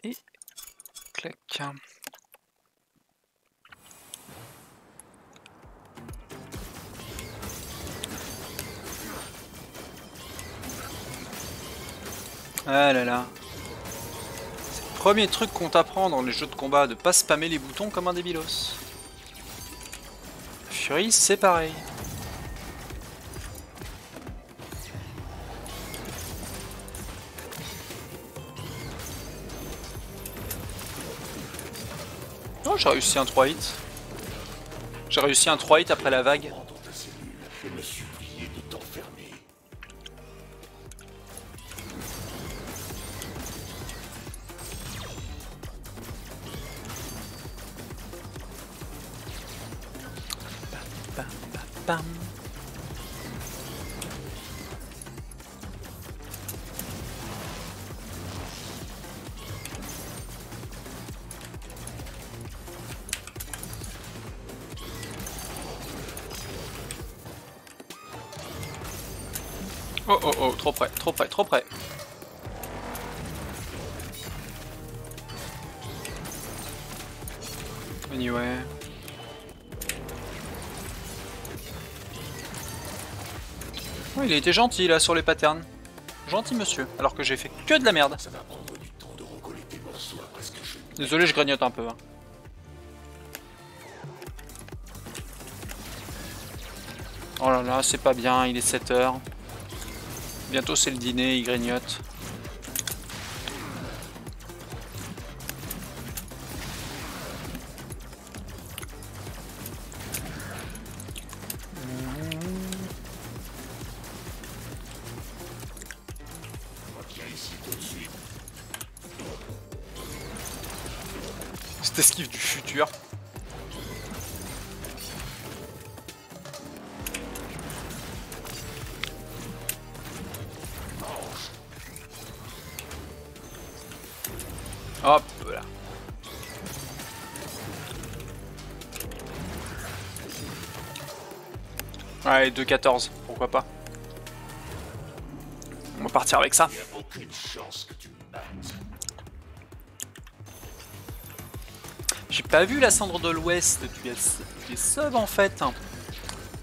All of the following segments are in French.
Et clac. Ah là là. C'est le premier truc qu'on t'apprend dans les jeux de combat, de pas spammer les boutons comme un débilos. Fury, c'est pareil. Oh, j'ai réussi un 3 hits. J'ai réussi un 3 hits après la vague. Je me suis oublié de t'enfermer. Bam, bam, bam. Oh oh oh, trop près, trop près, trop près. Anyway. Oh, il a été gentil là sur les patterns. Gentil monsieur, alors que j'ai fait que de la merde. Ça va prendre du temps de recoller tes morceaux après ce que je... Désolé, je grignote un peu. Hein. Oh là là, c'est pas bien, il est 7 h. Bientôt c'est le dîner, il grignote. Cette esquive du futur. Hop là. Ouais, 2-14, pourquoi pas. On va partir avec ça. Il n'y a aucune chance que tu me battes. J'ai pas vu la cendre de l'Ouest, tu es sub en fait.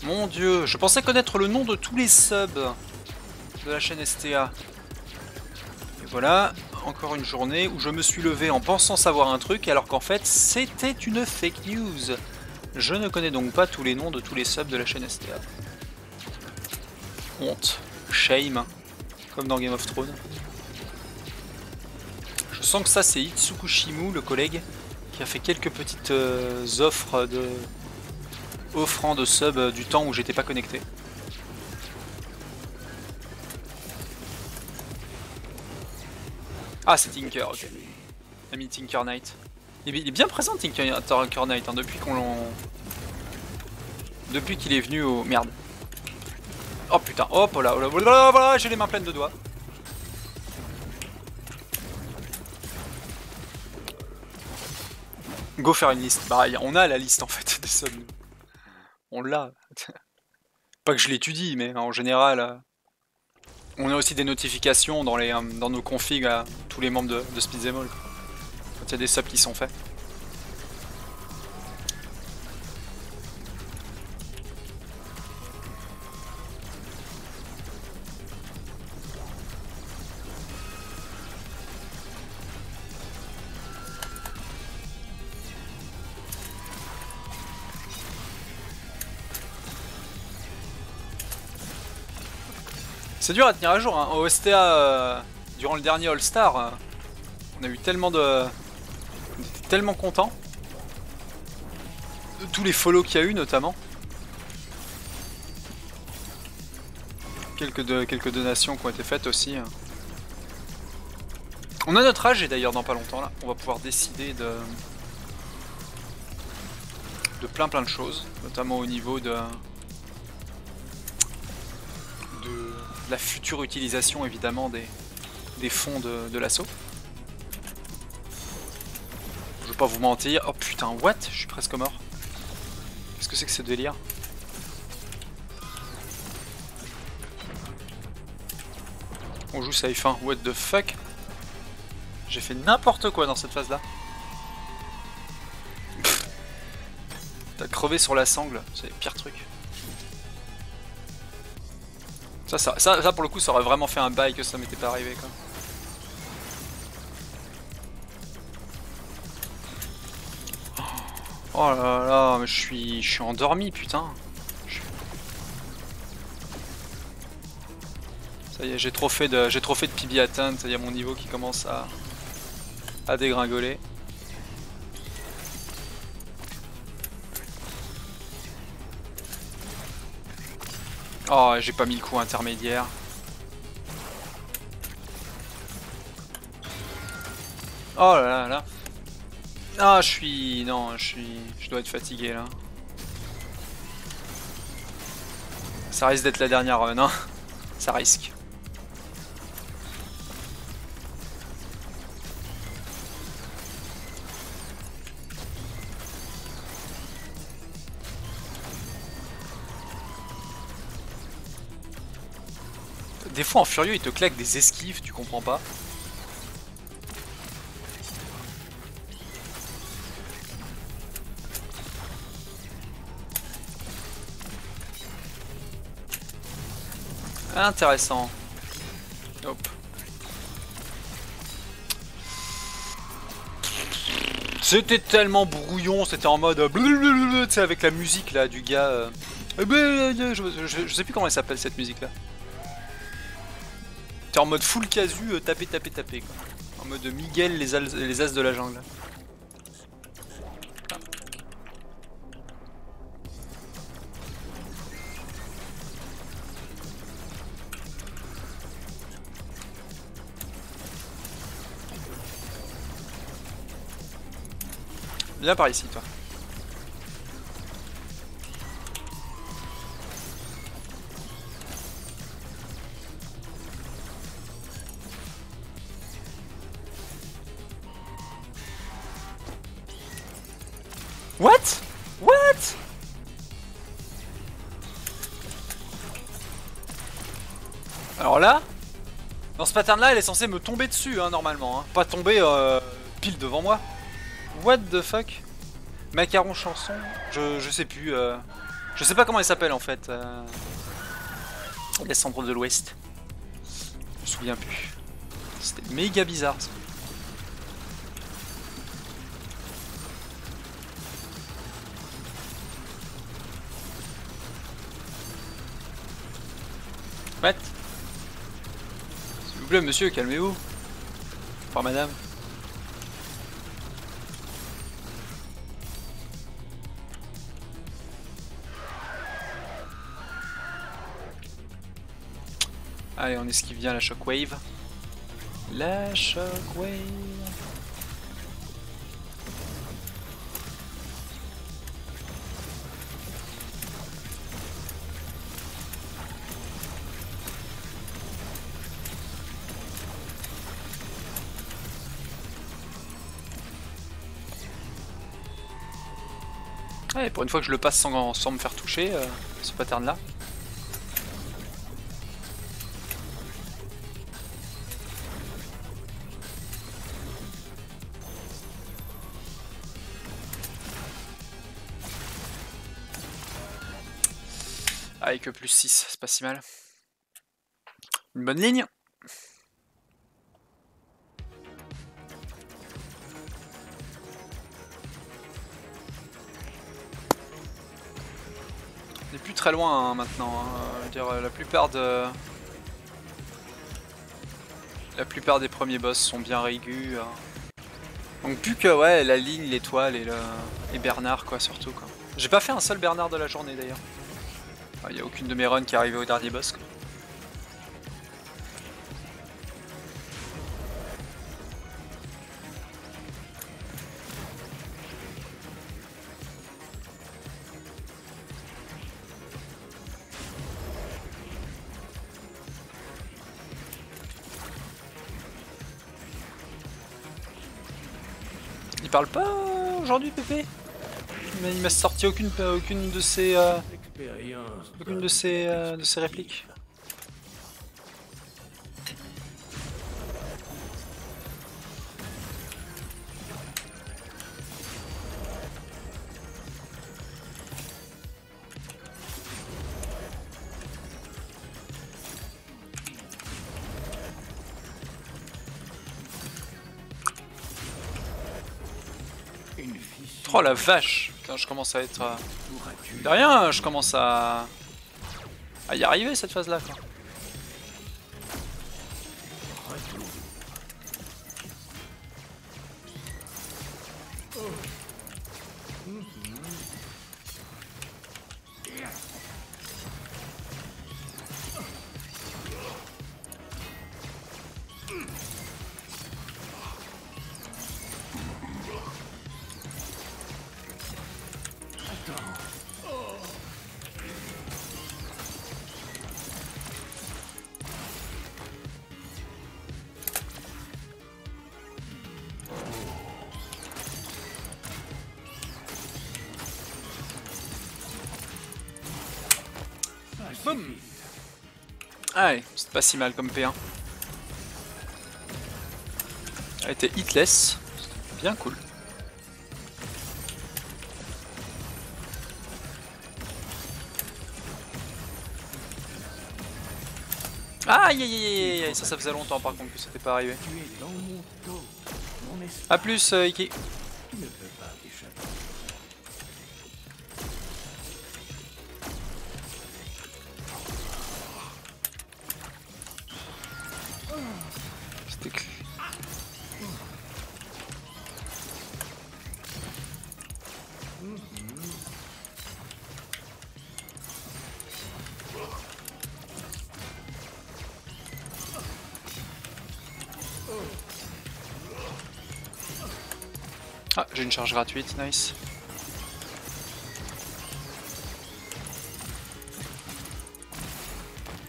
Mon dieu, je pensais connaître le nom de tous les subs de la chaîne STA. Et voilà, encore une journée où je me suis levé en pensant savoir un truc alors qu'en fait c'était une fake news. Je ne connais donc pas tous les noms de tous les subs de la chaîne STA. Honte, shame, comme dans Game of Thrones. Je sens que ça c'est Itsukushimu, le collègue, qui a fait quelques petites offres de... offrant de sub du temps où j'étais pas connecté. Ah, c'est Tinker, ok. Ami Tinker Knight. Il est bien présent Tinker Knight hein, depuis qu'on l'en... Depuis qu'il est venu au... Merde. Oh putain, hop là, voilà, j'ai les mains pleines de doigts. Go faire une liste. Bah, on a la liste en fait des subs. On l'a. Pas que je l'étudie, mais en général... On a aussi des notifications dans, dans nos configs à tous les membres de Speedzemol. Quand il y a des subs qui sont faits. C'est dur à tenir à jour, hein. Au STA, durant le dernier All-Star, on a eu tellement de... On était tellement contents. De tous les follow qu'il y a eu notamment. Quelques donations qui ont été faites aussi. On a notre âge et d'ailleurs dans pas longtemps là, on va pouvoir décider de plein de choses, notamment au niveau de la future utilisation évidemment des fonds de l'assaut. Je vais pas vous mentir. Oh putain, what? Je suis presque mort. Qu'est-ce que c'est que ce délire? On joue safe, hein. What the fuck? J'ai fait n'importe quoi dans cette phase-là. T'as crevé sur la sangle, c'est le pire truc. Ça pour le coup ça aurait vraiment fait un bail que ça m'était pas arrivé quoi. Oh là là, mais je suis endormi putain. Ça y est, j'ai trop fait de PB atteinte, ça y est mon niveau qui commence à dégringoler. Oh, j'ai pas mis le coup intermédiaire. Oh là là là. Ah, je dois être fatigué là. Ça risque d'être la dernière run, hein. Ça risque. Des fois en furieux il te claque des esquives, tu comprends pas. Intéressant. Hop. C'était tellement brouillon, c'était en mode tu sais avec la musique là du gars. Je sais plus comment elle s'appelle cette musique là. T'es en mode full casu, taper quoi. En mode Miguel les as de la jungle. Viens par ici toi. What? What? Alors là, dans ce pattern là, elle est censée me tomber dessus, hein, normalement. Hein. Pas tomber pile devant moi. What the fuck? Macaron chanson, je sais plus. Je sais pas comment elle s'appelle en fait. Les cendres de l'Ouest. Je me souviens plus. C'était méga bizarre ça. What? S'il vous plaît monsieur, calmez-vous. Enfin madame. Allez, on esquive bien la shockwave. La shockwave. Ouais, pour une fois que je le passe sans me faire toucher, ce pattern là. Avec plus 6, c'est pas si mal. Une bonne ligne. On n'est plus très loin hein, maintenant. Hein. Je veux dire, la plupart des premiers boss sont bien régus. Donc plus que ouais, la ligne, l'étoile et Bernard quoi surtout quoi. J'ai pas fait un seul Bernard de la journée d'ailleurs. Il n'y a aucune de mes runs qui est arrivée au dernier boss quoi. Il parle pas aujourd'hui Pépé? Il m'a sorti aucune de ses répliques. Oh la vache! Putain, je commence à être... De rien, je commence à y arriver cette phase là quoi. Boum. Allez, c'est pas si mal comme P1. Elle était hitless, c'était bien cool. Aïe aïe aïe aïe, ça faisait longtemps par contre que c'était pas arrivé. A plus Iki. C'était clair. Ah, j'ai une charge gratuite, nice.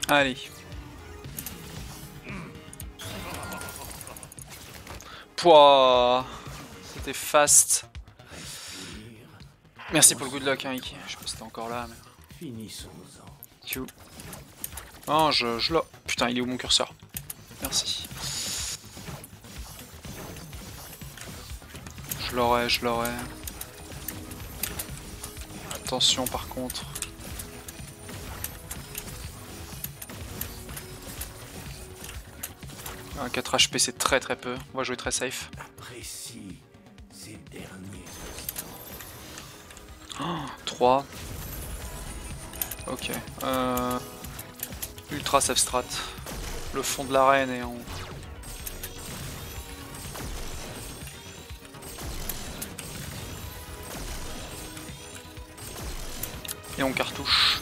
Allez. Pouah, c'était fast. Merci pour le good luck, hein, Iki. Je sais pas si t'es encore là, mais... Finissons-en. Oh, je l'ai. Putain, il est où mon curseur? Merci. Je l'aurai, je l'aurai. Attention par contre. Un 4 HP c'est très peu. On va jouer très safe. Apprécie ces derniers Oh, 3. Ok. Ultra safe strat. Le fond de l'arène et on... Et on cartouche.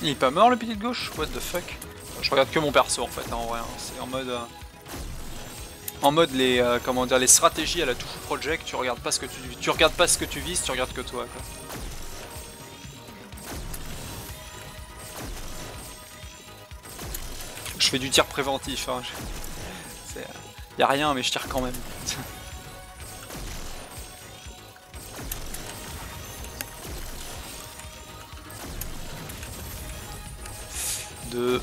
Il est pas mort le pilier de gauche? What the fuck? Je regarde que mon perso en fait, hein, en vrai. Hein. C'est en mode... En mode les... comment dire, les stratégies à la Tofu Project, tu regardes pas ce que tu regardes pas ce que tu vises, tu regardes que toi quoi. Je fais du tir préventif, hein. Y a rien mais je tire quand même. 2.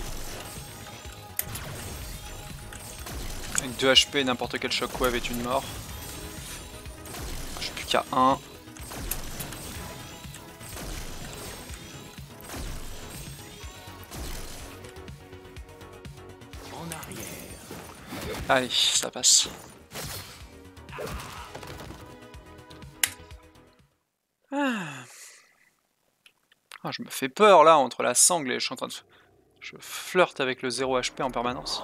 Avec 2 HP, n'importe quel shockwave est une mort. J'ai plus qu'à 1. Allez, ça passe. Ah, je me fais peur là entre la sangle et je suis en train de... Je flirte avec le 0 HP en permanence.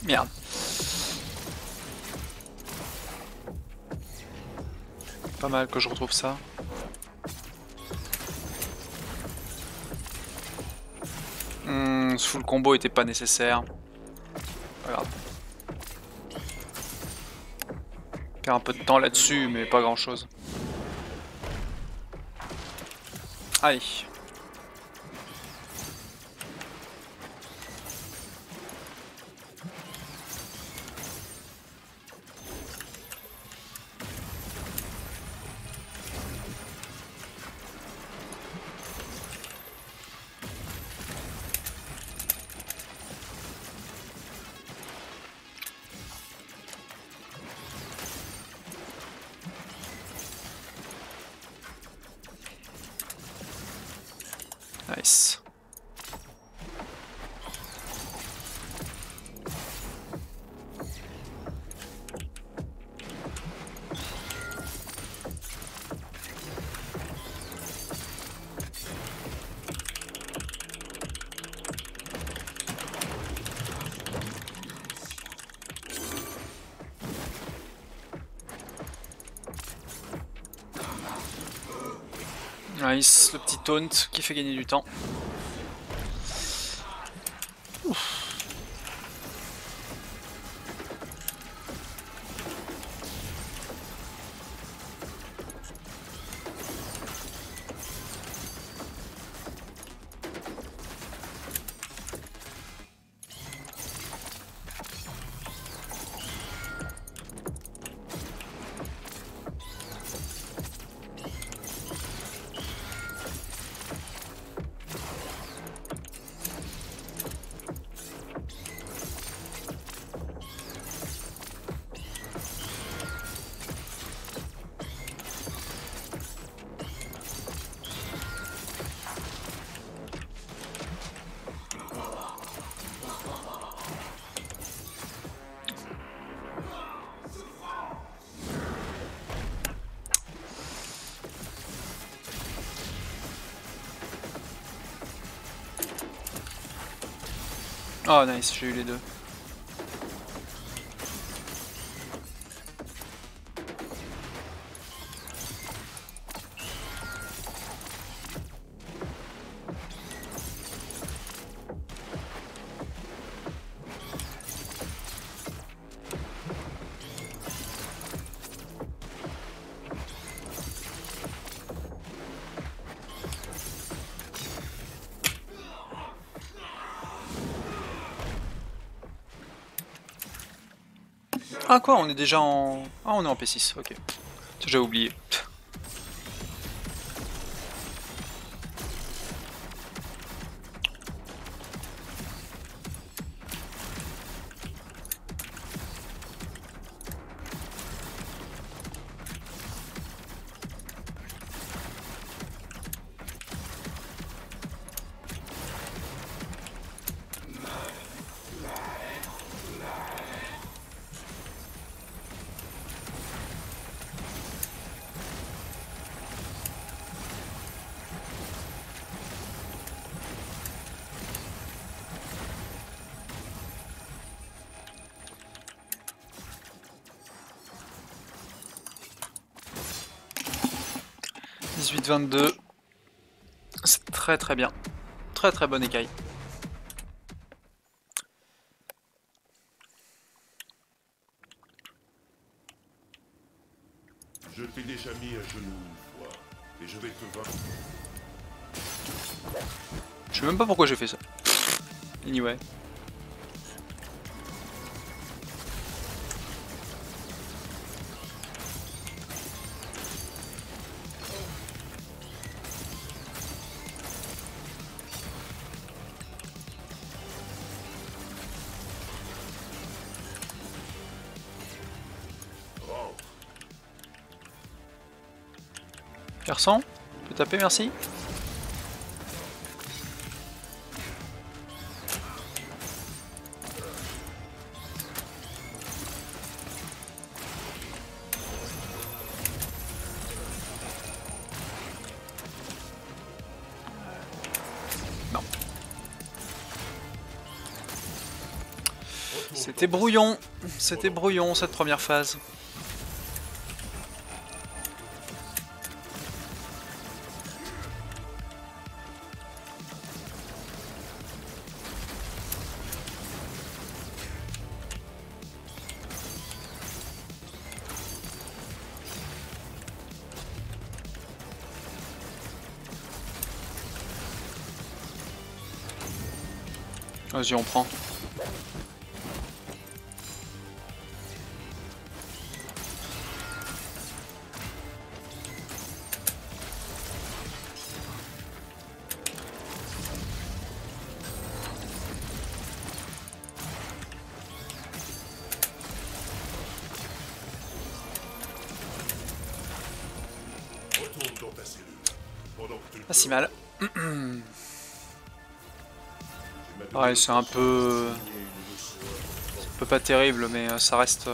Merde. Pas mal que je retrouve ça. Ce full combo était pas nécessaire. Pas grave. Faire un peu de temps là-dessus, mais pas grand-chose. Allez. Nice. Nice, le petit taunt qui fait gagner du temps. Ouf. Oh nice, j'ai eu les deux. Ah quoi, on est déjà en... Ah on est en P6, ok. J'ai oublié. « 18-22 ». C'est très très bien. Très très bonne écaille. Je t'ai déjà mis à genoux une fois, et je vais te vaincre. Je sais même pas pourquoi j'ai fait ça. Anyway. Garçon, tu peux taper, merci. C'était brouillon. C'était brouillon cette première phase. Vas-y, on prend. Retourne dans ta cellule. Pendant que tu le Pas si peux, mal. j'ai ma Ouais, donné c'est un peu... une leçon. un peu pas terrible, mais ça reste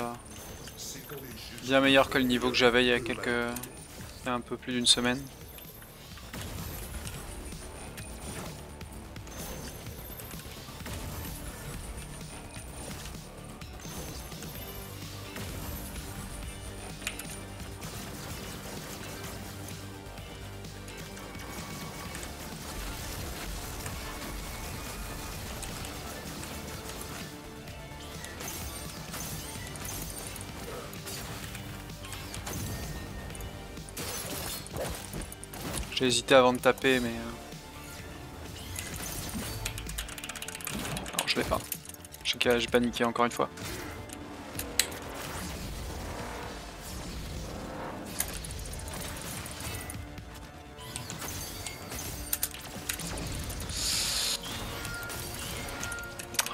C'est quand les juges bien meilleur que le niveau que j'avais il y a quelques... il y a un peu plus d'une semaine. J'ai hésité avant de taper, mais... Non, je l'ai pas. J'ai paniqué encore une fois.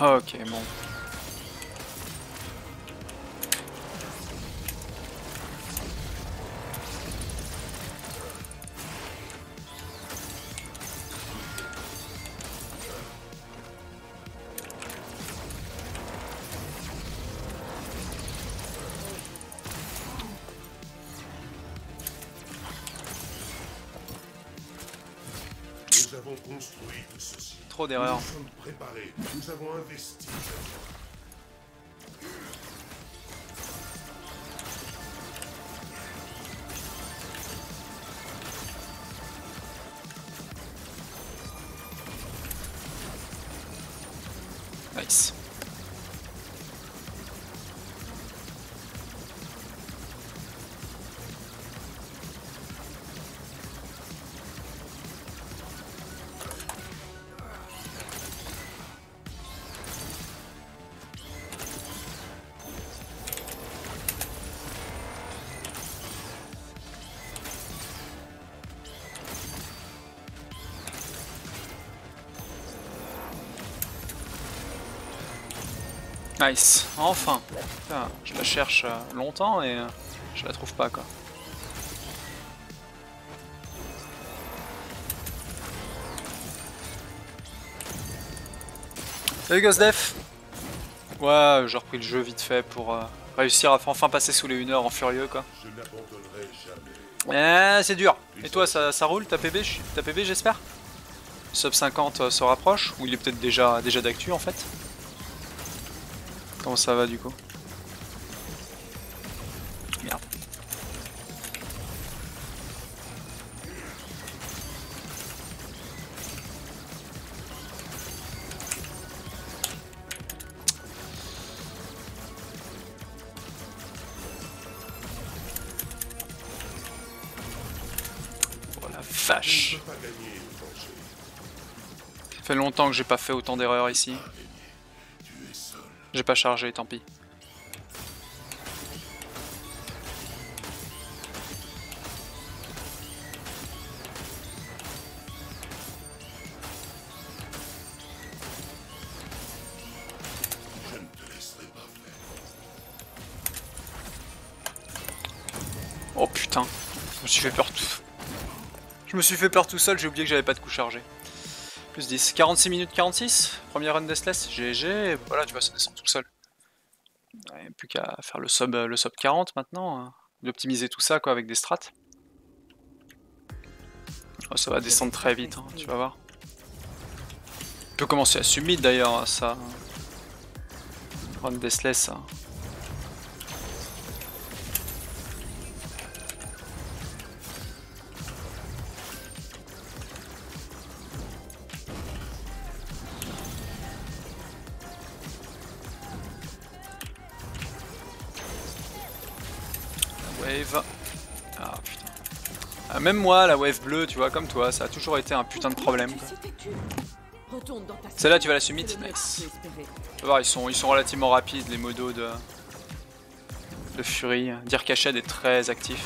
Ok, bon. Nous avons construit tout ceci. Trop Nous d'erreurs. nous sommes préparés. Nous avons investi. Nice. Nice, enfin. Putain, je la cherche longtemps et je la trouve pas quoi. Salut Ghost. Ouais, j'ai repris le jeu vite fait pour réussir à enfin passer sous les 1 heure en furieux quoi. Je n'abandonnerai jamais. C'est dur. Et toi, ça roule ta PB, j'espère? Sub 50 se rapproche, ou il est peut-être déjà d'actu en fait? Comment ça va du coup? Merde. Oh la vache. Je ne peux pas gagner le danger. Ça fait longtemps que j'ai pas fait autant d'erreurs ici. Tu es seul. J'ai pas chargé, tant pis. Je ne te laisserai pas faire. Oh putain, je me suis fait peur tout. Je me suis fait peur tout seul, j'ai oublié que j'avais pas de coup chargé. Plus 10, 46 minutes 46, première run Deathless, GG, voilà tu vois ça descend tout seul. Ouais, plus qu'à faire le sub 40 maintenant, d'optimiser tout ça quoi avec des strats. Oh, ça va descendre très vite, hein, tu vas voir. On peut commencer à submit d'ailleurs ça. Run Deathless. Wave. Ah putain. Ah, même moi, la wave bleue, tu vois, comme toi, ça a toujours été un putain de problème. Celle-là, tu vas la submit? Nice. Tu vas voir, ils sont relativement rapides, les modos de Fury. Dire Cached est très actif.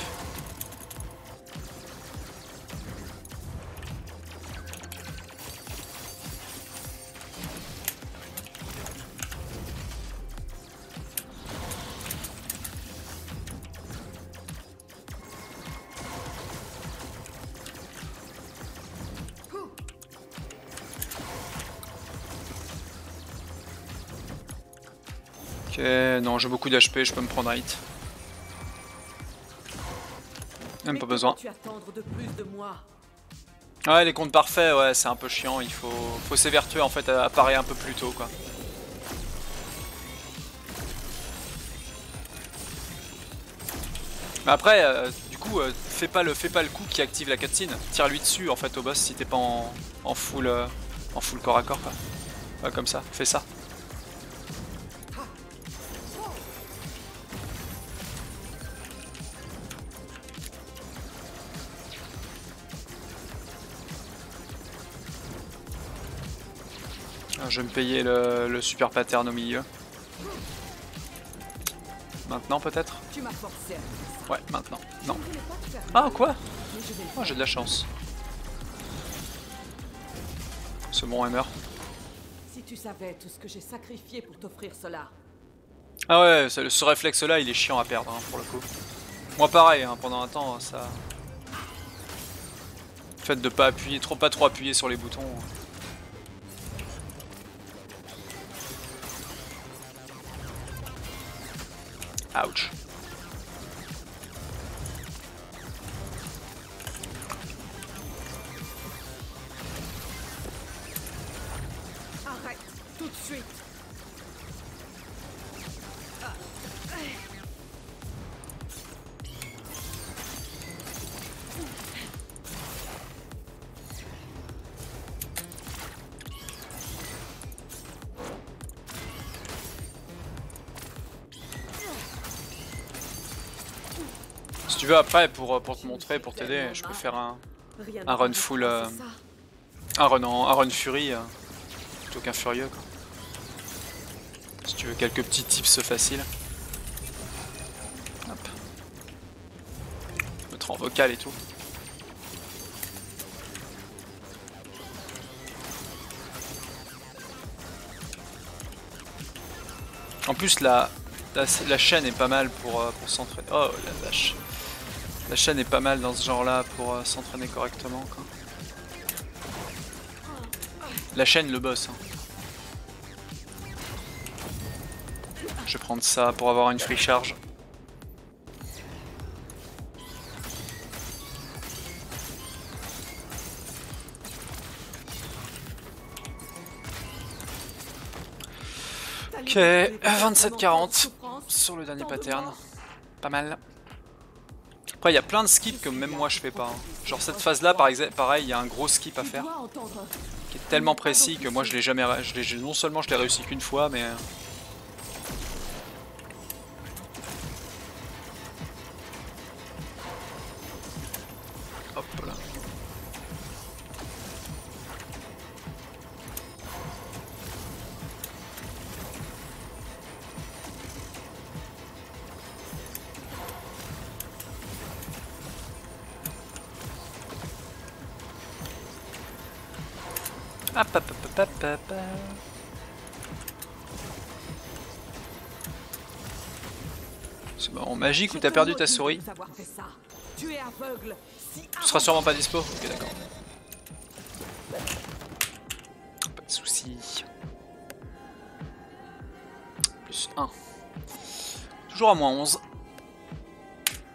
Ok, non, j'ai beaucoup d'HP, je peux me prendre un hit. Même pas besoin. Ouais, les comptes parfaits, ouais, c'est un peu chiant, il faut s'évertuer en fait à apparaître un peu plus tôt, quoi. Mais après, du coup, fais pas le coup qui active la cutscene. Tire-lui dessus en fait au boss si t'es pas en full corps à corps, quoi. Ouais, comme ça, fais ça. Je vais me payer le super pattern au milieu. Maintenant peut-être? Ouais, maintenant. Non. Ah, quoi? Oh, j'ai de la chance. C'est bon, elle meurt. Si tu savais tout ce que j'ai sacrifié pour t'offrir cela. Ah ouais, ce réflexe-là, il est chiant à perdre, hein, pour le coup. Moi pareil, hein, pendant un temps, ça... Le fait de pas trop appuyer sur les boutons... Ouch. Arrête, tout de suite. Si tu veux après, pour te montrer, pour t'aider, je peux faire un run full... un run Fury, plutôt qu'un Furieux, quoi. Si tu veux quelques petits tips faciles. Hop. Mettre en vocal et tout. En plus la chaîne est pas mal pour s'entraîner. Oh la vache. La chaîne est pas mal dans ce genre là pour s'entraîner correctement, quoi. La chaîne, le boss, hein. Je vais prendre ça pour avoir une free charge. Ok, 27-40 sur le dernier pattern. Pas mal. Après, il y a plein de skips que même moi je fais pas, hein. Genre cette phase là, par exemple, pareil, il y a un gros skip à faire qui est tellement précis que moi je l'ai jamais. Non seulement je l'ai réussi qu'une fois, mais. Hop là. Hop, hop, hop, hop, hop, hop. C'est bon, magique ou t'as perdu ta souris? Tu seras sûrement pas dispo? Ok, d'accord. Pas de soucis. Plus 1. Toujours à moins 11.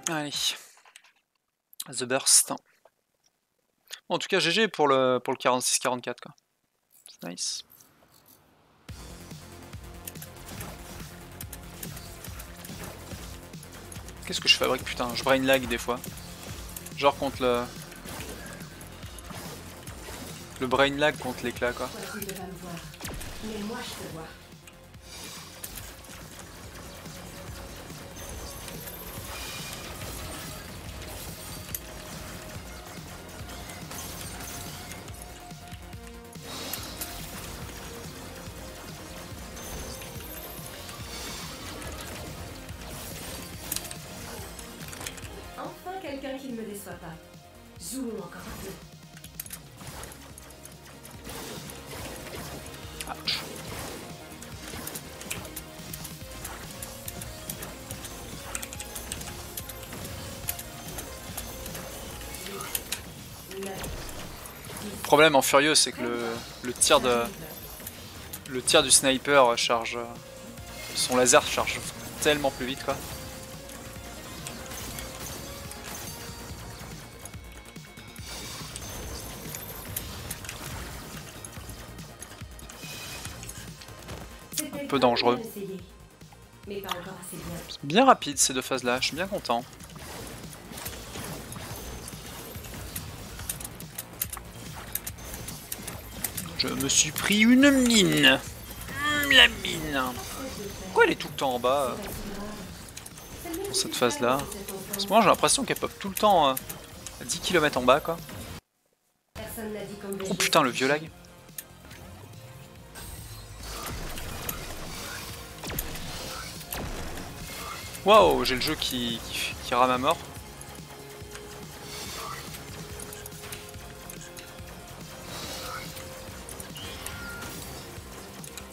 Allez. The Burst. Bon, en tout cas, GG pour le 46-44, quoi. C'est nice. Qu'est-ce que je fabrique? Putain, je brain lag des fois. Genre contre le... Le brain lag contre l'éclat quoi. Toi, tu devras me voir. Mais moi, je te vois. Enfin, quelqu'un qui ne me déçoit pas. Jouons encore un peu. Ouch. Le problème en Furieux, c'est que le tir du sniper charge... Son laser charge tellement plus vite quoi. Un peu dangereux. Mais pas encore assez bien. C'est bien rapide ces deux phases là, je suis bien content. Je me suis pris une mine. La mine. Pourquoi elle est tout le temps en bas dans cette phase là? Parce que moi j'ai l'impression qu'elle pop tout le temps à 10 km en bas quoi. Oh putain le vieux lag. Waouh, j'ai le jeu qui rame à mort.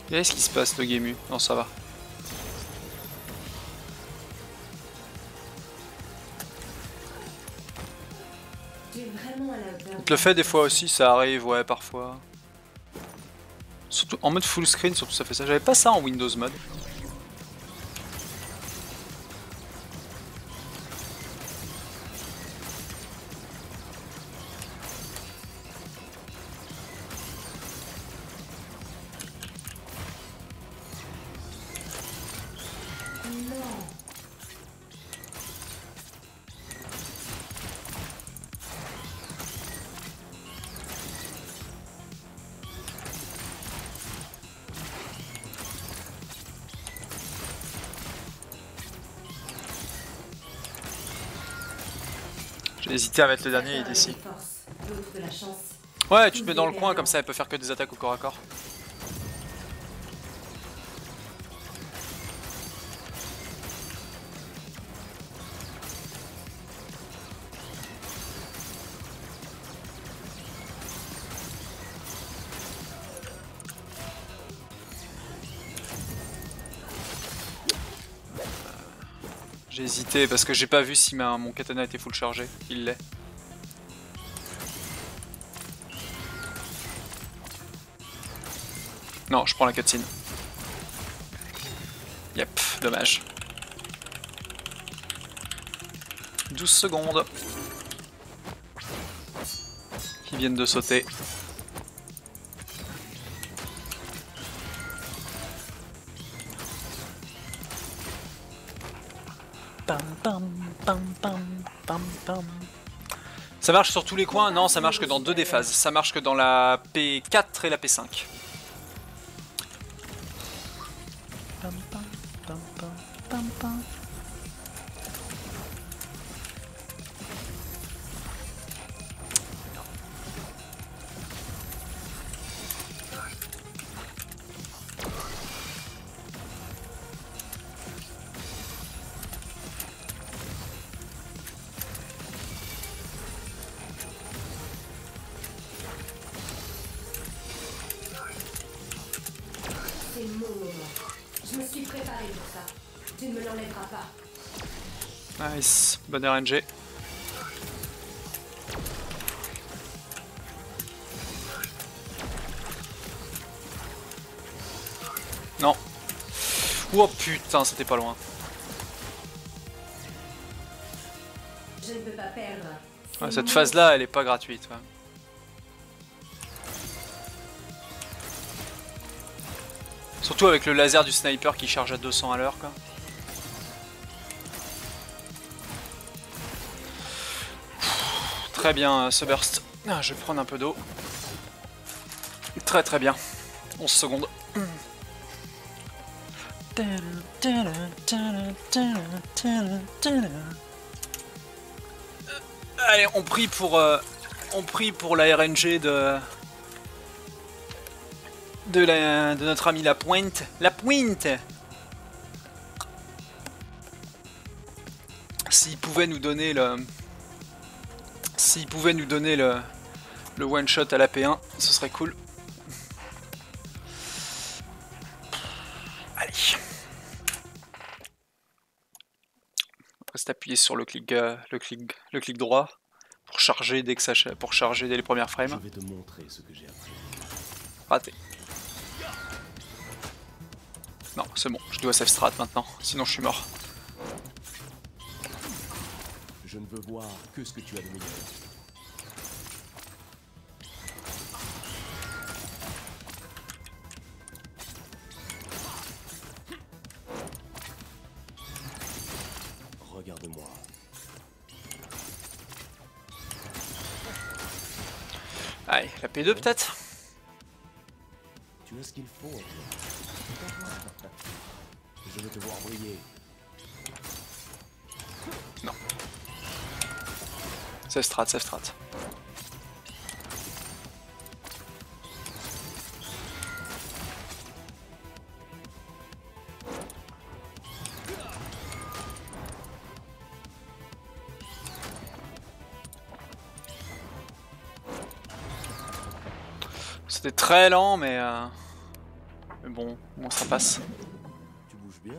Qu'est-ce qui se passe le Gému? Non ça va. Le fait des fois aussi ça arrive, ouais parfois. Surtout en mode full screen, surtout ça fait ça. J'avais pas ça en Windows mode. J'ai hésité à mettre le dernier, il est ici. Ouais, tu te mets dans le coin comme ça, elle peut faire que des attaques au corps à corps. J'ai hésité parce que j'ai pas vu si mon katana était full chargé. Il l'est. Non, je prends la cutscene. Yep, dommage. 12 secondes. Qui viennent de sauter. Ça marche sur tous les coins? Non, ça marche que dans deux des phases. Ça marche que dans la P4 et la P5. C'est mon moment. Je me suis préparé pour ça. Tu ne me l'enlèveras pas. Nice, bonne RNG. Non. Oh putain, c'était pas loin. Je ne peux pas perdre. Ouais, cette phase-là, elle est pas gratuite. Ouais. Surtout avec le laser du sniper qui charge à 200 à l'heure, quoi. Très bien ce burst. Ah, je vais prendre un peu d'eau. Très très bien. 11 secondes. Allez, on prie pour la RNG de notre ami La Pointe. La Pointe. S'il pouvait nous donner le one shot à la P1, ce serait cool. Allez. Reste appuyé sur le clic droit pour charger dès les premières frames. Je vais te montrer ce que j'ai appris. Raté. Non, c'est bon, je dois save strat maintenant, sinon je suis mort. Je ne veux voir que ce que tu as de meilleur. Regarde-moi. Allez, la P2 peut-être. Tu as ce qu'il faut. Je veux te voir briller. Non. Save strat, save strat. C'était très lent, mais bon, ça passe. Tu bouges bien.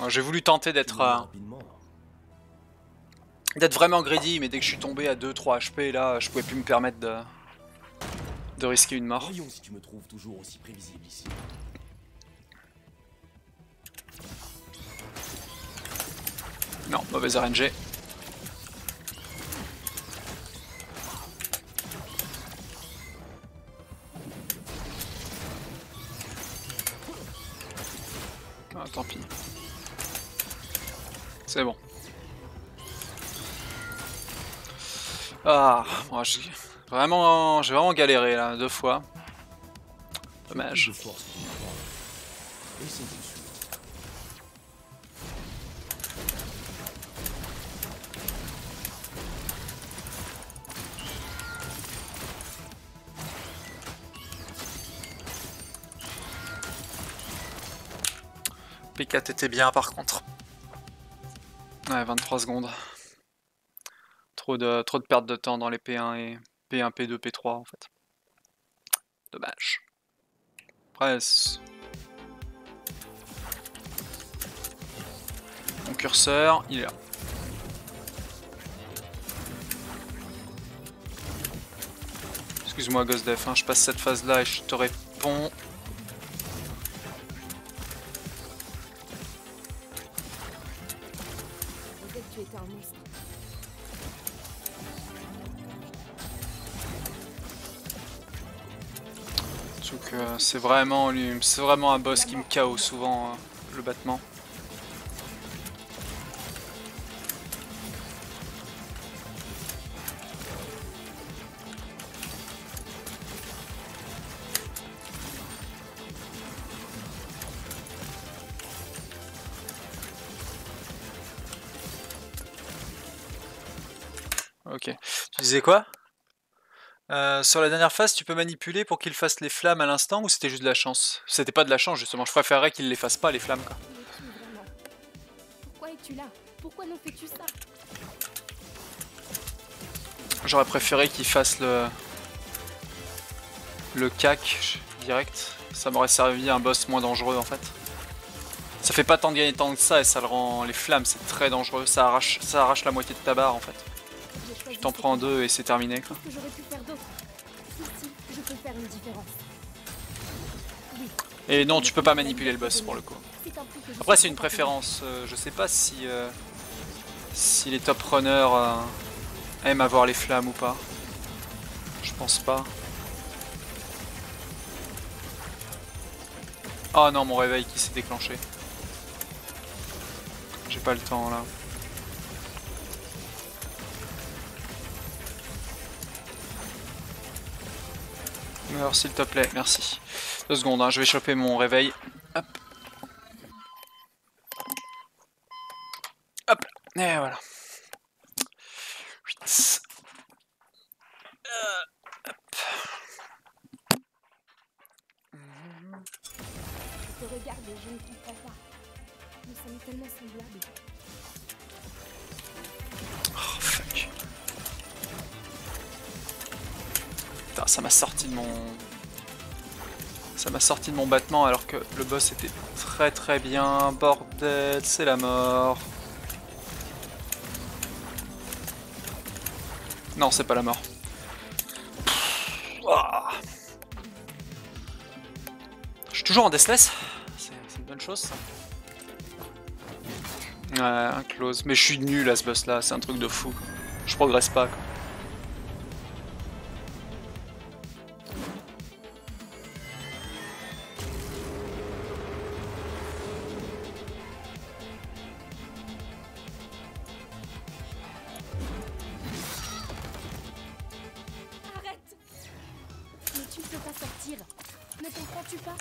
J'ai voulu tenter d'être vraiment greedy, mais dès que je suis tombé à 2-3 HP, là, je pouvais plus me permettre de risquer une mort. Voyons si tu me trouves toujours aussi prévisible ici. Non, mauvaise RNG. Ah, tant pis. C'est bon. Ah, bon, j'ai vraiment galéré là, 2 fois. Dommage. P4 était bien par contre. Ouais, 23 secondes. Trop de perte de temps dans les P1 et P1, P2, P3 en fait. Dommage. Après, mon curseur, il est là. Excuse-moi Ghostdef, hein, je passe cette phase là et je te réponds. Tu étais un monstre. Donc c'est vraiment un boss qui me KO souvent le battement. Ok. Tu disais quoi? Sur la dernière phase, tu peux manipuler pour qu'il fasse les flammes à l'instant ou c'était juste de la chance? C'était pas de la chance justement, je préférerais qu'il les fasse pas les flammes quoi. Qui es-tu vraiment? Pourquoi es-tu là? Pourquoi nous fais-tu ça? J'aurais préféré qu'il fasse le cac direct, ça m'aurait servi un boss moins dangereux en fait. Ça fait pas tant de gagner de temps que ça et ça le rend... Les flammes c'est très dangereux, ça arrache la moitié de ta barre en fait. Tu t'en prends 2 et c'est terminé quoi. Qu'est-ce que j'aurais pu faire d'autre? Ici, je peux faire une différence. Oui. Et non, tu peux pas manipuler le boss pour le coup. C'est un prix que je Après suis c'est une prête à préférence, je sais pas si les top runners aiment avoir les flammes ou pas. Je pense pas. Oh non, mon réveil qui s'est déclenché. J'ai pas le temps là. Meurs s'il te plaît, merci. 2 secondes, hein, je vais choper mon réveil. Hop. Hop. Et voilà. 8. Je te regarde et je ne comprends pas. Nous sommes tellement semblables. Oh fuck. Putain, ça m'a sorti de mon... Ça m'a sorti de mon battement alors que le boss était très très bien. Bordel, c'est la mort. Non, c'est pas la mort. Ouah. Je suis toujours en deathless. C'est une bonne chose ça. Ouais, un close. Mais je suis nul à ce boss là, c'est un truc de fou. Je progresse pas quoi. Arrête! Mais tu ne peux pas sortir. Ne comprends-tu pas?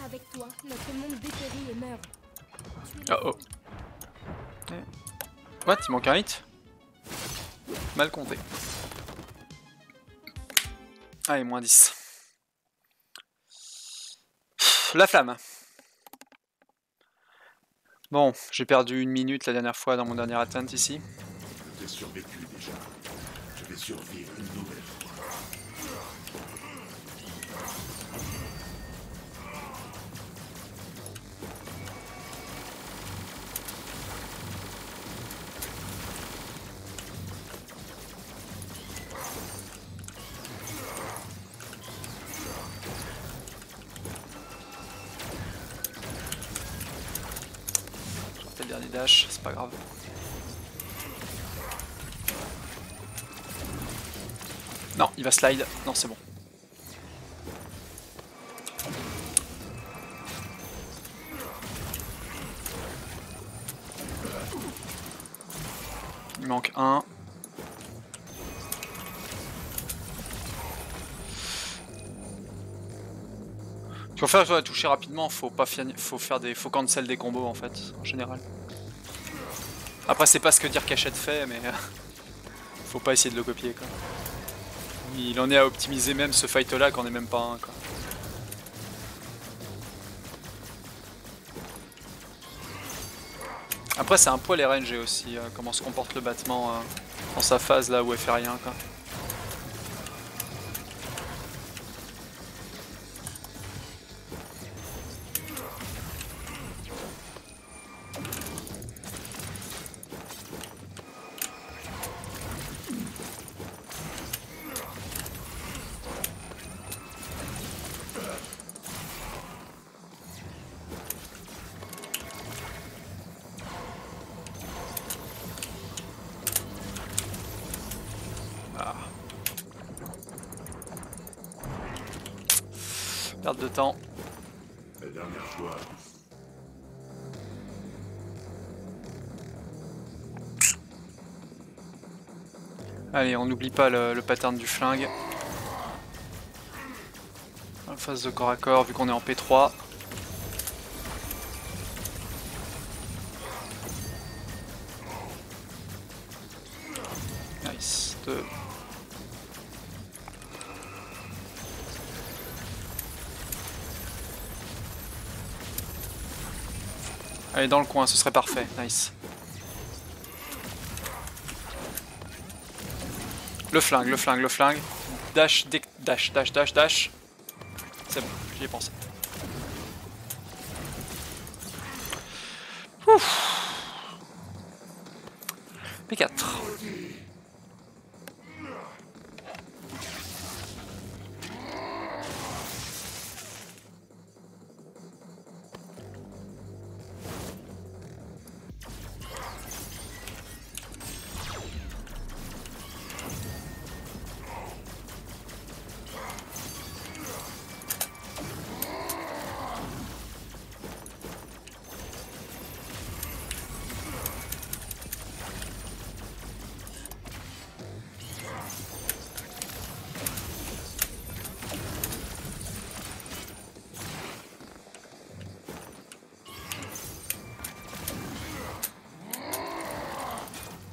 Avec toi, notre monde dépérit et meurt. Tu es Oh oh. What? Il manque un hit? Mal compté. Allez, moins 10. La flamme. Bon, j'ai perdu 1 minute la dernière fois dans mon dernier atteint ici. Je t'ai survécu déjà. Je vais survivre une nouvelle fois. Je refais le dernier dash, c'est pas grave. Non, il va slide. Non, c'est bon. Il manque un. Faut faire ouais, toucher rapidement, faut pas faut cancel des combos en fait, en général. Après c'est pas ce que dire Cachette fait, mais faut pas essayer de le copier quoi. Il en est à optimiser même ce fight là qu'on est même pas un quoi. Après c'est un poil RNG aussi, comment se comporte le battement dans sa phase là où elle fait rien quoi. Perte de temps. La dernière fois, Allez, on n'oublie pas le pattern du flingue. En phase de corps à corps, vu qu'on est en P3. Nice. 2. Allez, dans le coin, ce serait parfait. Nice. Le flingue, le flingue, le flingue. Dash, dash, dash, dash, dash. C'est bon, j'y ai pensé. Ouf. P4.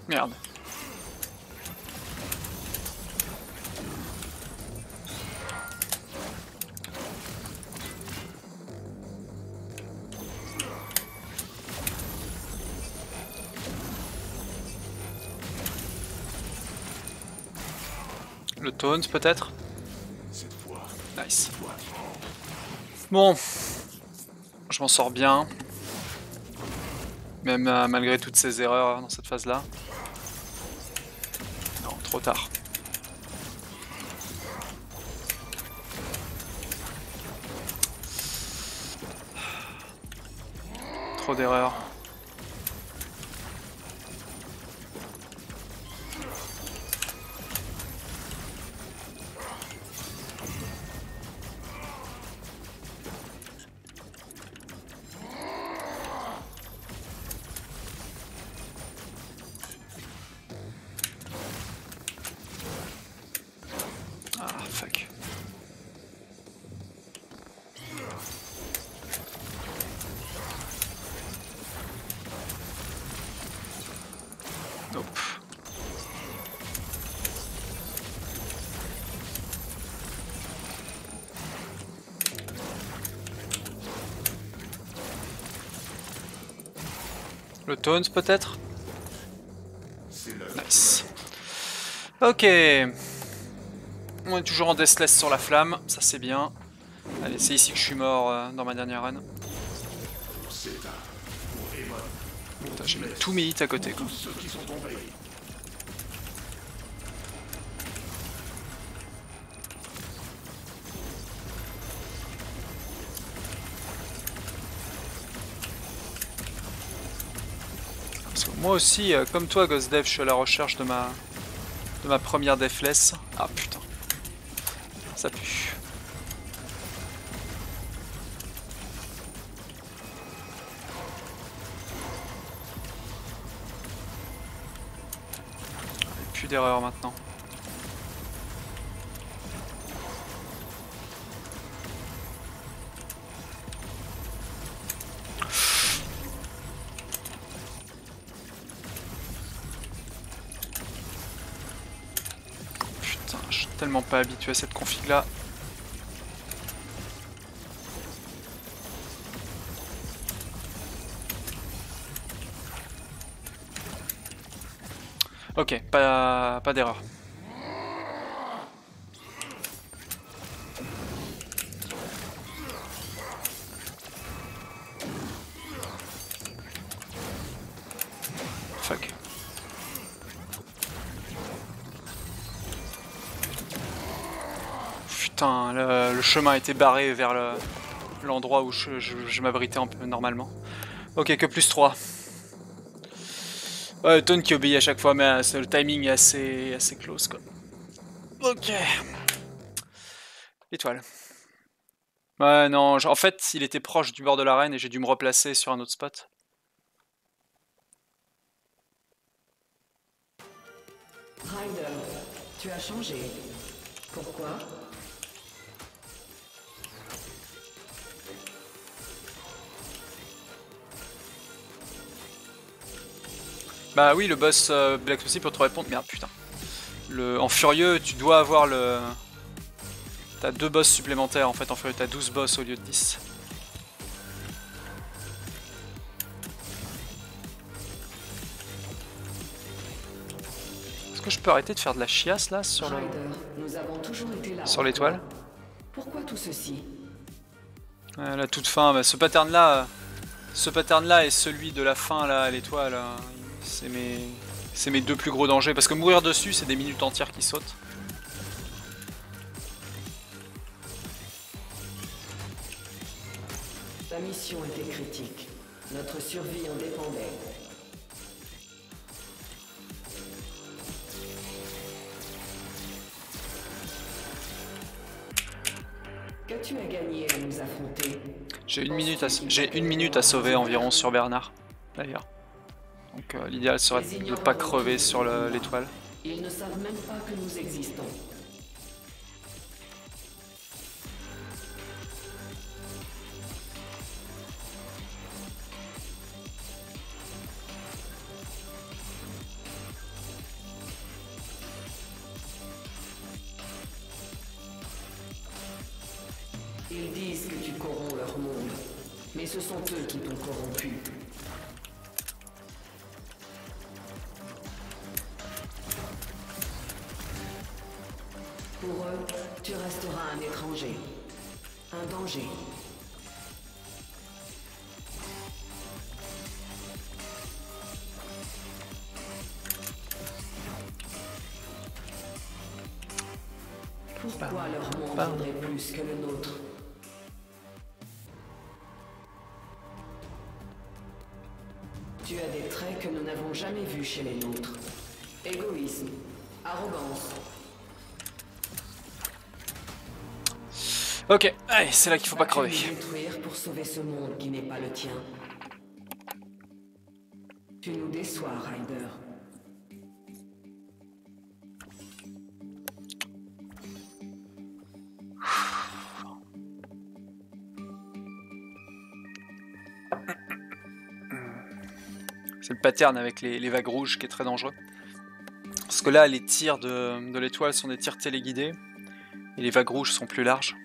Merde. Le taunt peut-être. Cette fois, Nice. Bon, je m'en sors bien. Même malgré toutes ces erreurs dans cette phase-là. Non, trop tard. Trop d'erreurs. Ah, fuck. Nope. Le taunt peut-être? c'est l'heure. Nice. Ok. On est toujours en deathless sur la flamme, ça c'est bien. Allez, c'est ici que je suis mort dans ma dernière run. C'est un pour Emon, Putain, j'ai mis tous mes hits à côté quoi. tous ceux qui sont tombés. Parce que moi aussi, comme toi GhostDev, je suis à la recherche de ma première deathless. Ah putain. Ça pue. Plus d'erreur maintenant. Putain, je suis tellement pas habitué à cette config là. Ok, pas d'erreur. Fuck. Putain, le chemin a été barré vers l'endroit où je m'abritais un peu normalement. Ok, que plus 3. Ouais, Taunt qui obéit à chaque fois, mais le timing est assez close quoi. Ok. Étoile. Ouais, non, en fait, il était proche du bord de l'arène et j'ai dû me replacer sur un autre spot. Ryder, tu as changé. Pourquoi? Bah oui, le boss Black aussi pour te répondre. Merde, putain. En furieux, tu dois avoir le... T'as 2 boss supplémentaires en fait, en furieux, t'as 12 boss au lieu de 10. Est-ce que je peux arrêter de faire de la chiasse là sur le... Ryder, nous avons toujours été là. Sur l'étoile? Pourquoi tout ceci? La toute fin, bah, ce pattern là et celui de la fin là à l'étoile, c'est mes 2 plus gros dangers parce que mourir dessus c'est des minutes entières qui sautent. La mission était critique. Notre survie en dépendait. Qu'as-tu à gagner à nous affronter? J'ai une minute à sauver environ sur Bernard, d'ailleurs. Donc l'idéal serait de ne pas crever sur l'étoile. Ils ne savent même pas que nous existons. Ils disent que tu corromps leur monde, mais ce sont eux qui t'ont corrompu. Pour eux, tu resteras un étranger, un danger. Pourquoi leur monde vaudrait plus que le nôtre? Tu as des traits que nous n'avons jamais vus chez les nôtres. Égoïsme, arrogance. Ok, allez, c'est là qu'il faut pas crever. Vas-tu nous détruire pour sauver ce monde qui n'est pas le tien? Tu nous déçois, Ryder. C'est le pattern avec les vagues rouges qui est très dangereux. Parce que là, les tirs de l'étoile sont des tirs téléguidés. Et les vagues rouges sont plus larges.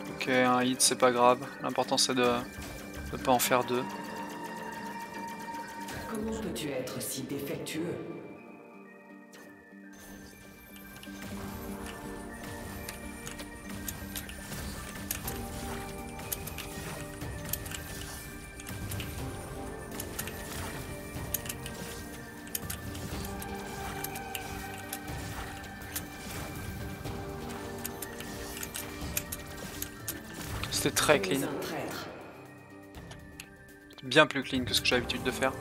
Ok, un hit c'est pas grave. L'important c'est de ne pas en faire deux. Comment peux-tu être si défectueux? C'était très Tu es clean. un traître. Bien plus clean que ce que j'ai l'habitude de faire.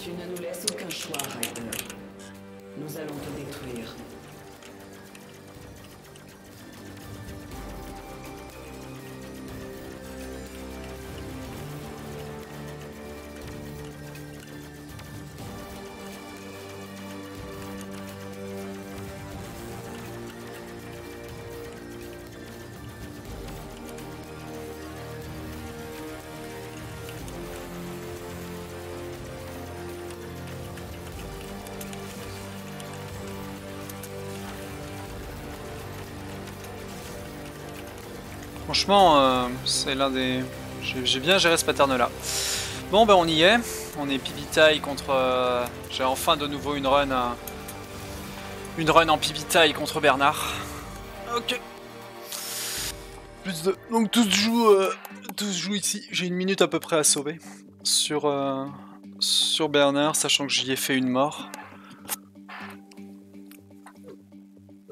Tu ne nous laisses aucun choix, Ryder. Nous allons te détruire. Franchement, c'est l'un des... J'ai bien géré ce pattern là. Bon ben on y est. On est Pibitaille contre... J'ai enfin de nouveau une run en Pibitaille contre Bernard. Ok. Plus de... Donc tous jouent ici. J'ai une minute à peu près à sauver. Sur Bernard, sachant que j'y ai fait une mort.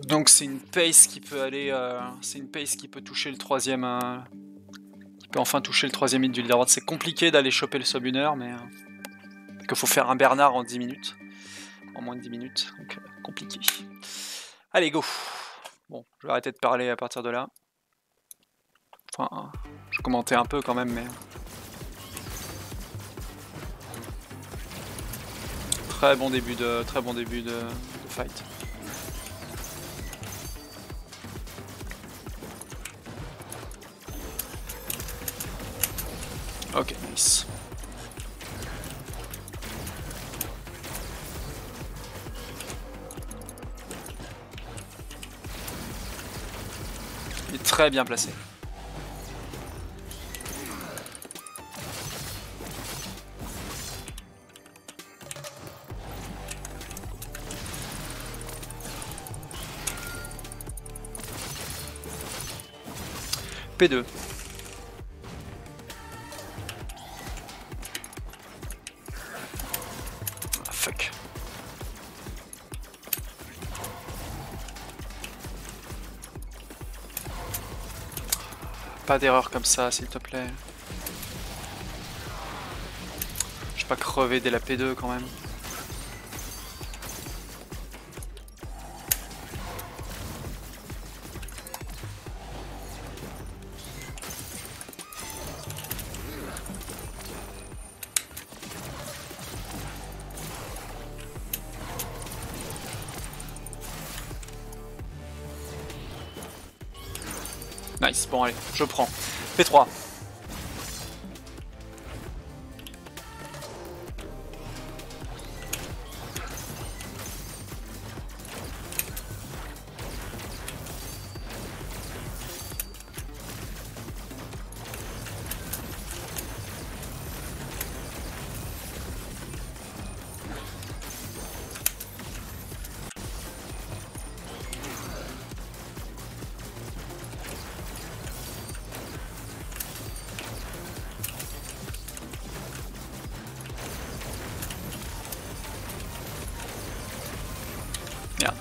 Donc c'est une pace qui peut aller, c'est une pace qui peut toucher le troisième, qui peut enfin toucher le troisième hit du leaderboard. C'est compliqué d'aller choper le sub 1 heure, mais qu'il faut faire un Bernard en 10 minutes, en moins de 10 minutes, donc compliqué. Allez go. Bon, je vais arrêter de parler à partir de là. Enfin, je commentais un peu quand même, mais très bon début de fight. Ok, nice. Il est très bien placé. P2. Fuck. Pas d'erreur comme ça, s'il te plaît. Je vais pas crever dès la P2 quand même. Nice, bon allez, je prends. P3. Merde.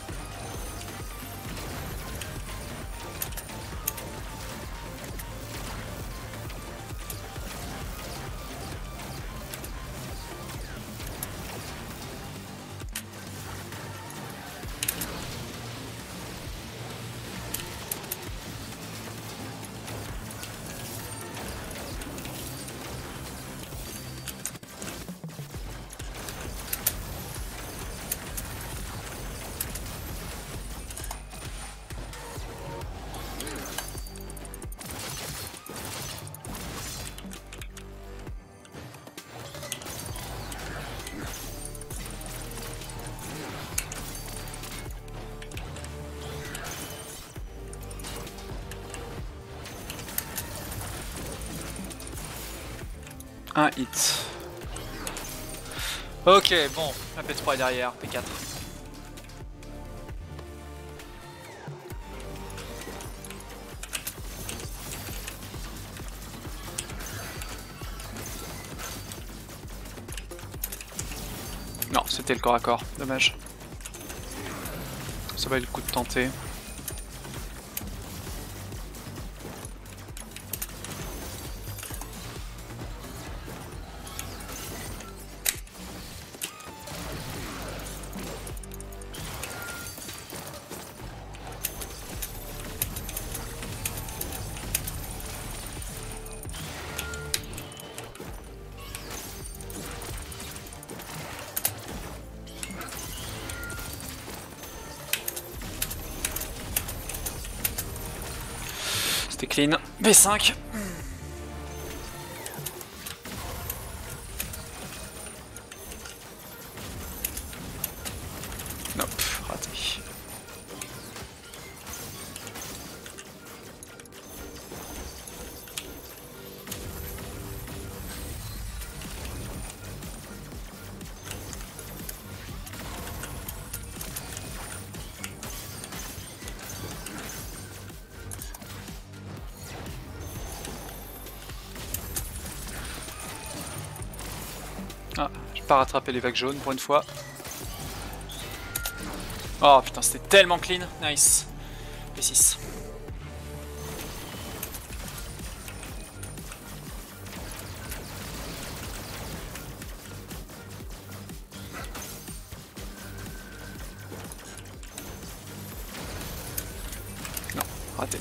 Un hit. Ok, bon, un P3 est derrière, P4. Non, c'était le corps à corps, dommage. Ça valait le coup de tenter. C'était clean. B5. Nope, raté. Ah, j'ai pas rattrapé les vagues jaunes pour une fois. Oh putain, c'était tellement clean. Nice. P6. Non, raté.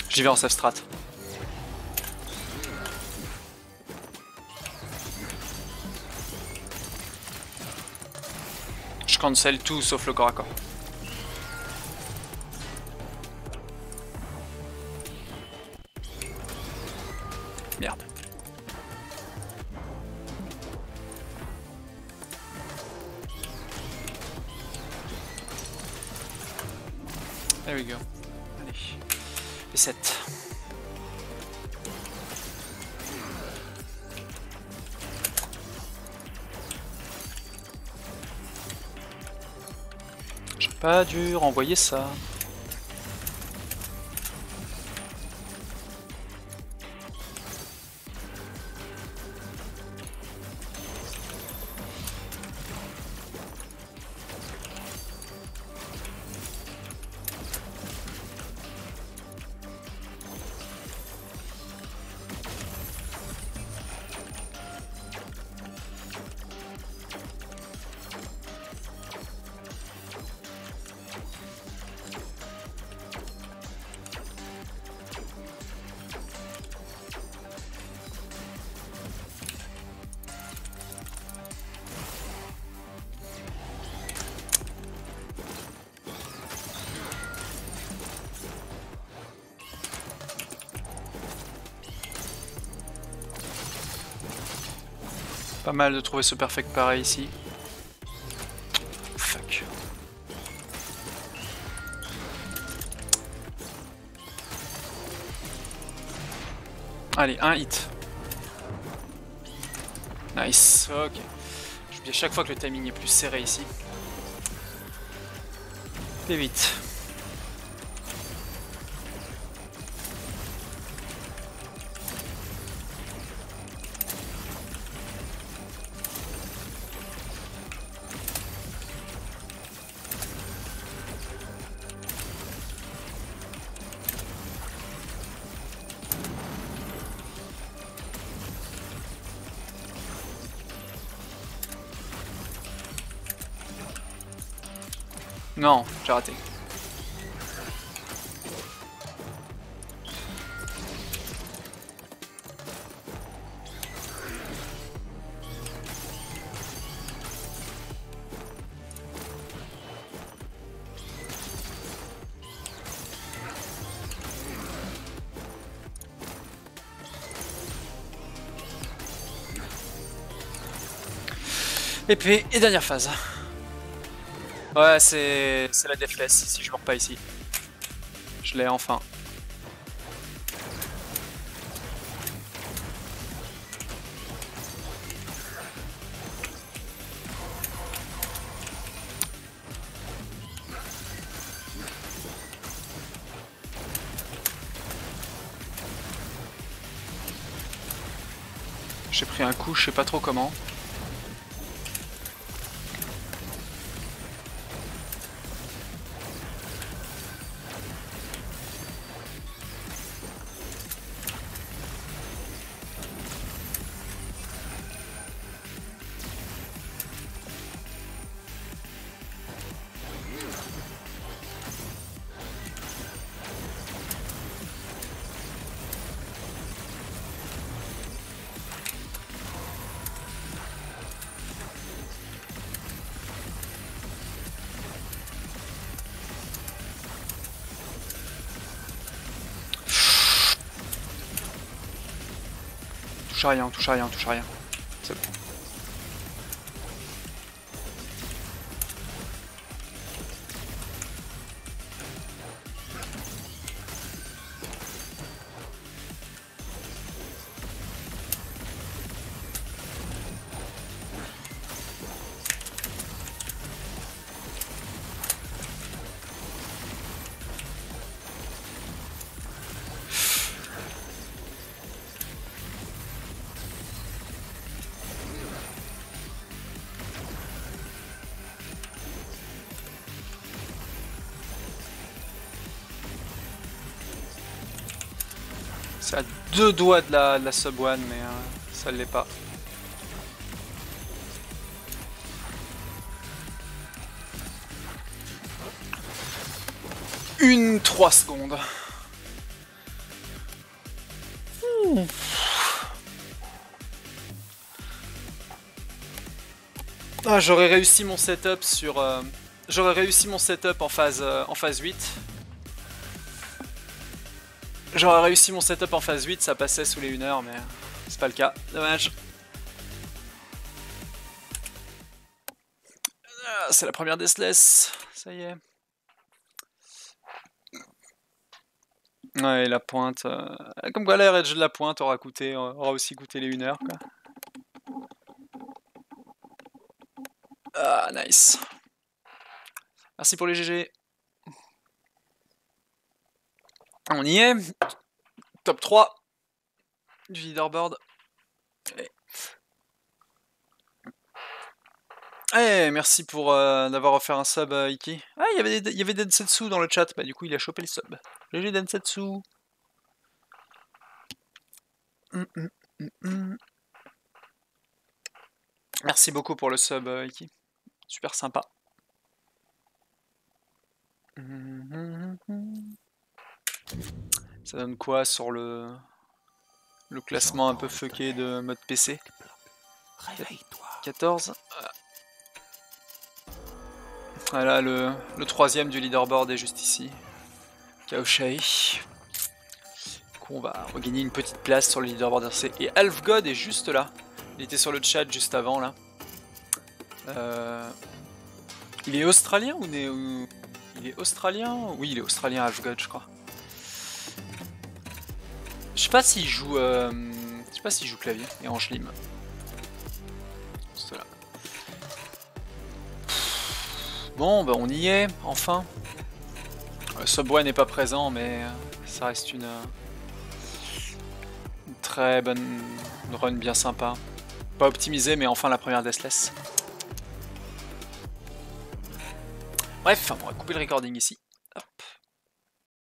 J'y vais en safe strat. Je cancel tout sauf le corps à corps. Merde. There we go. Allez. Et 7. J'ai pas dû renvoyer ça. Pas mal de trouver ce perfect pareil ici. Fuck. Allez, un hit. Nice, ok. Je dis à chaque fois que le timing est plus serré ici. Et vite. Non, j'ai raté. Épée et dernière phase. Ouais, c'est la Deathless si je meurs pas ici. Je l'ai enfin. J'ai pris un coup, je sais pas trop comment. Touche à rien, touche à rien, touche à rien. C'est bon. C'est à deux doigts de la sub one, mais ça ne l'est pas. Une 3 secondes. Ah, j'aurais réussi mon setup sur... J'aurais réussi mon setup en phase 8. J'aurais réussi mon setup en phase 8, ça passait sous les 1 heure, mais c'est pas le cas. Dommage. Ah, c'est la première Deathless, ça y est. Ouais, la pointe. Comme quoi la rage de la pointe aura aussi coûté les 1 heure, quoi. Ah, nice. Merci pour les GG. On y est. Top 3 du leaderboard. Eh, merci pour d'avoir offert un sub, Iki. Ah, il y avait Densetsu dans le chat. Bah, du coup, il a chopé le sub. GG Densetsu. Merci beaucoup pour le sub, Iki. Super sympa. Ça donne quoi sur le classement un peu fucké de mode PC? 14. Voilà, le troisième du leaderboard est juste ici. Kaoshai. Du coup, on va regagner une petite place sur le leaderboard RC. Et Half God est juste là. Il était sur le chat juste avant là. Il est australien ou il est australien? Oui, il est australien, Ashgod, je crois. Je sais pas s'il joue. Je sais pas s'il joue clavier et Angelim. C'est là. Bon, bah on y est, enfin. Subway n'est pas présent, mais ça reste une très bonne run bien sympa. Pas optimisée, mais enfin la première Deathless. Bref, on va couper le recording ici. Hop.